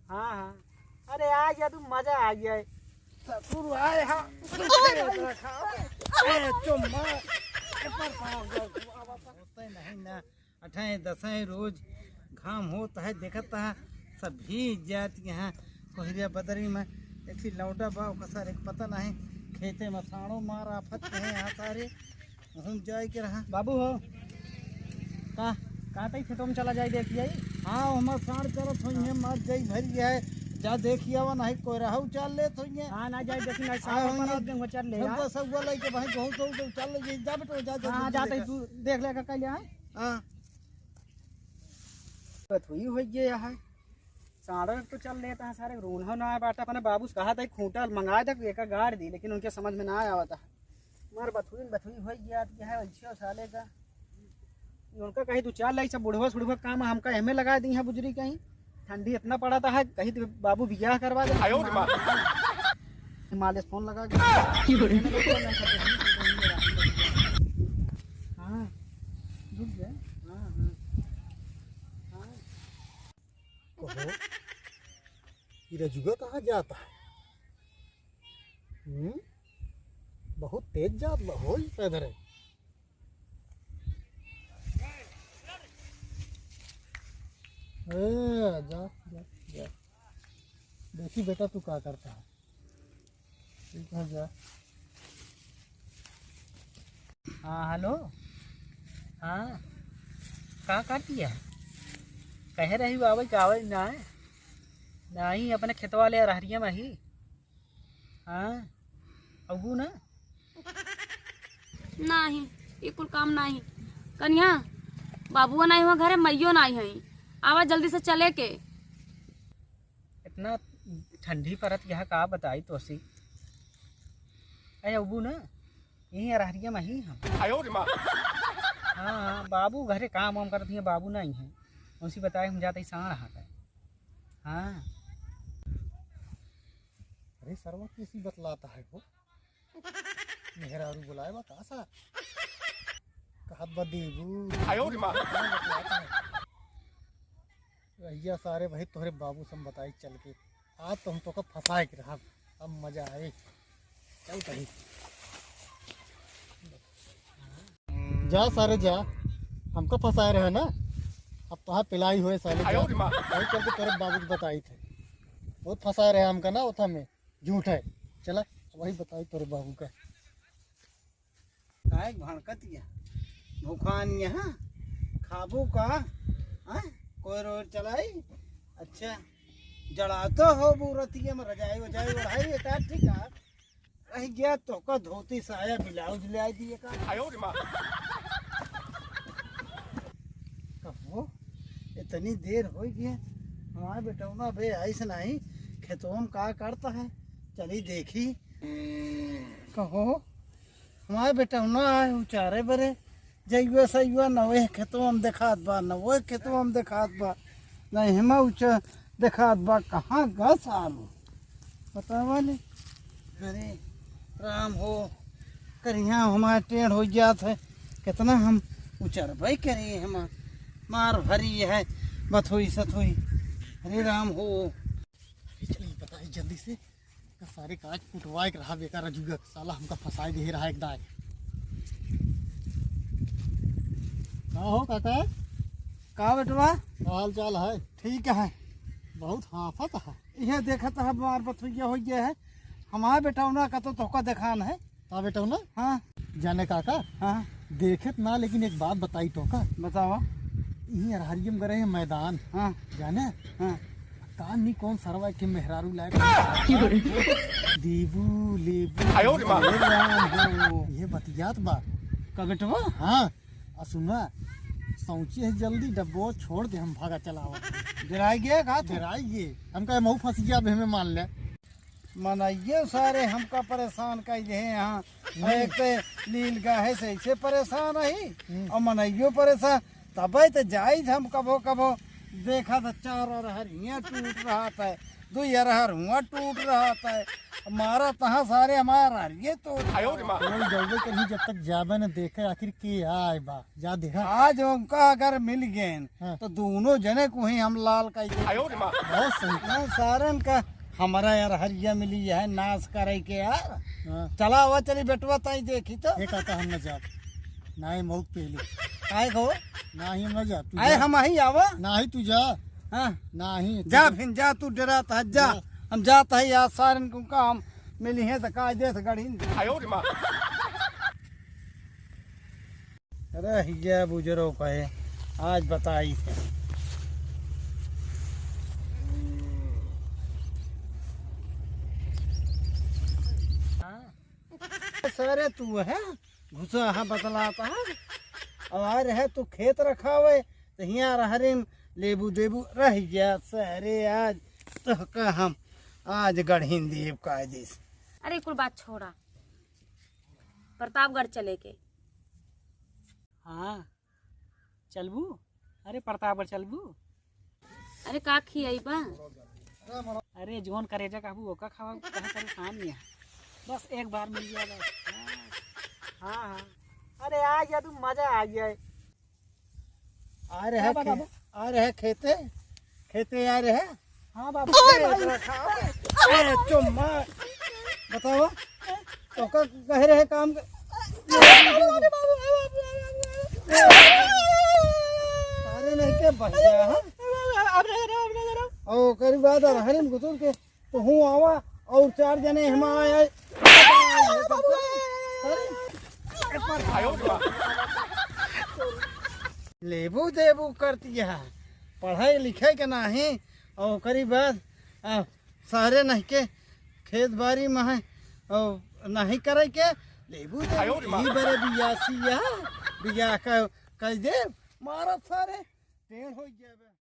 हाँ हाँ, अरे आ गया तू, मजा आ गया है। ससुर आए हाँ होते नहीं ना, 8-10 रोज घाम होता है, देखता है सभी जात यहाँ कोहरिया बदरी में एक लौटा बाव कसर एक पता नहीं खेते में साड़ो मार आफत है यहाँ सारे घूम जाए के रहा। बाबू हो का कहाँ तक खेतों में चला जाए देखिए। हाँ हमारे साड़ चलत हो मत जाई भरी है, जा देखिए वा नहीं कोई रहू चल ले तो ये। हाँ ना जाए देखी ना साड़ चल ले यार सब बोले के भाई बहुत तो चल ले जा बेटो जा। हां जाते तू देख ले का ले। हां बात हुई हो गया है, साड़ा तो चल लेता है सारे रोन हो ना बाटा। अपने बाबू से कहा था खूंटा मंगा दे एक गाड़ दी, लेकिन उनके समझ में ना आया था। मार बथुई हो गया है अच्छे साले का उनका कहीं तू चल लाई सब बुढ़वा काम हमका हमें लगा दी है बुजरी कहीं ठंडी इतना पड़ा था कहीं तो बाबू ब्याह करवा दे। मालिश फोन लगा के हाँ रुक गया। हाँ हाँ हाँ रजुआ कहाँ जाता है? बहुत तेज जात हो इधर है। जा जा जा देखी बेटा तू क्या करता है। ठीक है जा। हाँ हेलो हाँ कहाँ करती है कह रही बाबा कावल ना नहीं अपने खेतवा ले रहरिया में ही। हाँ अबू ना नहीं ये कुल काम नहीं कन्या बाबुआ नहीं हुआ घरे मैयो नहीं है आवा जल्दी से चले के। इतना ठंडी परत यह का बताई तो सी अरे अबू ना यही रहरिया में ही हम। हाँ बाबू घरे काम वाम करती है बाबू नहीं है उसी बताए हम जाते ही साण हाथ है। हाँ अरे सरवा किसी बतलाता है वो मेहरारू बुलाए बा का सा कहत बा देबू भैया सारे भाई तोहरे बाबू से बताई चल के आज तो हम तो का फंसाए के रहा अब मजा आए चल कहीं जा सारे जा हमको फंसाए रहे ना अब तो पिलाई हुए साले भाई चल के तेरे बाबू को बताई थे बहुत फंसाए रहे हमका ना उथा में झूठ है चला वही बताई तेरे बाबू का काय भड़कतिया भूखान यहाँ खाबू का हाँ कोई रोड चलाई अच्छा जड़ा तो हो बुरतिया में रजाई वजाई ओढ़ाई एक ठीक है रह गया तो का धोती साया ब्लाउज ले आई दिए का कहो इतनी देर हो गई हमारे बेटौना बे ऐसे नहीं खेतों में का करता है चली देखी कहो हमारे बेटौना आए उचारे बरे जइयो सइयो नवे खेतों में देखात बा नवे खेतों में देखात बा नहीं हिमा ऊंचा देखात बा कहाँ गा सालू पता वाले। अरे राम हो करिया हमारे टेढ़ हो जात है कितना हम उचर भाई करिए हम मार भरी है बथोई सथोई। अरे राम हो चलिए बताइए जल्दी से सारे काज कुटवाए रहा बेकार रजुआ साला हमका फंसाए दे रहा एक दाए। का हो काका का बेटवा हाल चाल है? ठीक है बहुत हाफत है यह देखता है मार बथुइया हो गया है हमारे बेटौना का तो तोका देखान है। का बेटा ना हाँ जाने काका हाँ देखत ना लेकिन एक बात बताई तो का बताओ। यही अरहरियम गए हैं मैदान हाँ जाने हाँ कान नहीं कौन सरवा के मेहरारू लायक दीबू लेबू ये बतियात बा का बेटवा। हाँ सुना सोची है जल्दी डब्बो छोड़ दे हम भागा चलावा डराई गया का डराइए हमका महू फंस गया हमें मान ले मनाइए सारे हमका परेशान कर दे यहाँ एक तो लील गाहे से ऐसे परेशान है और मनाइयो परेशान तब तो जाए हम कबो कबो देखा था 4 अरहरियाँ टूट रहा था, 2 अरहरुआ टूट रहा था, मारा तहाँ सारे हमारे अरहरिये तो कोई जल्दी कहीं जब तक जाबे न देखे आखिर के आए बा जा देखा। आज उनका अगर मिल गए हाँ। तो दोनों जने को ही हम लाल का बहुत सही। सारन का हमारा यार हरिया मिली है नाश करे के यार। हाँ, चला हुआ चली बेटवा ताई देखी तो एक आता हम न जा ना ही बहुत पहले आए हो ना ही हम न जा तू आए जा। हम ही आवा ना ही तू जा हाँ ना ही जा फिर जा तू डरा था जा हम जाता है यार सारन को काम मिली है तो काज दे गढ़ी अरे हिया बुजुर्गों का है आज बताई थे सरे तू है घुसा है बतलाता है अब आ रहे तू खेत रखा हुए तो यहाँ हरिम लेबू देबू रह गया सरे आज तो का हम आज गढ़ीन देव कायदे से अरे कुल बात छोड़ा, प्रतापगढ़ चले के। हाँ चलबू। अरे प्रतापगढ़ चलबू। अरे का खियाई बा? अरे जोन करेजा कहबू ओका खावा कहा परेशान नहीं है, बस एक बार मिल गया बस। हाँ हाँ अरे आ गया तू मजा आ गया। आ रहे आ रहे खेते खेते आ रहे हाँ बाबू चुम्मा बताओ तो कह रहे काम अरे नहीं के भैया और करीब बाद हरिम गुतुर के तो हूँ आवा और 4 जने हम आए लेबू देबू करती है पढ़ाई लिखाई के नहीं और करीब बाद सारे नहीं के खेत बाड़ी में है और नहीं करे के लेबू देबू बड़े बियासी बिया का कह दे मारा सारे टेढ़ हो गया।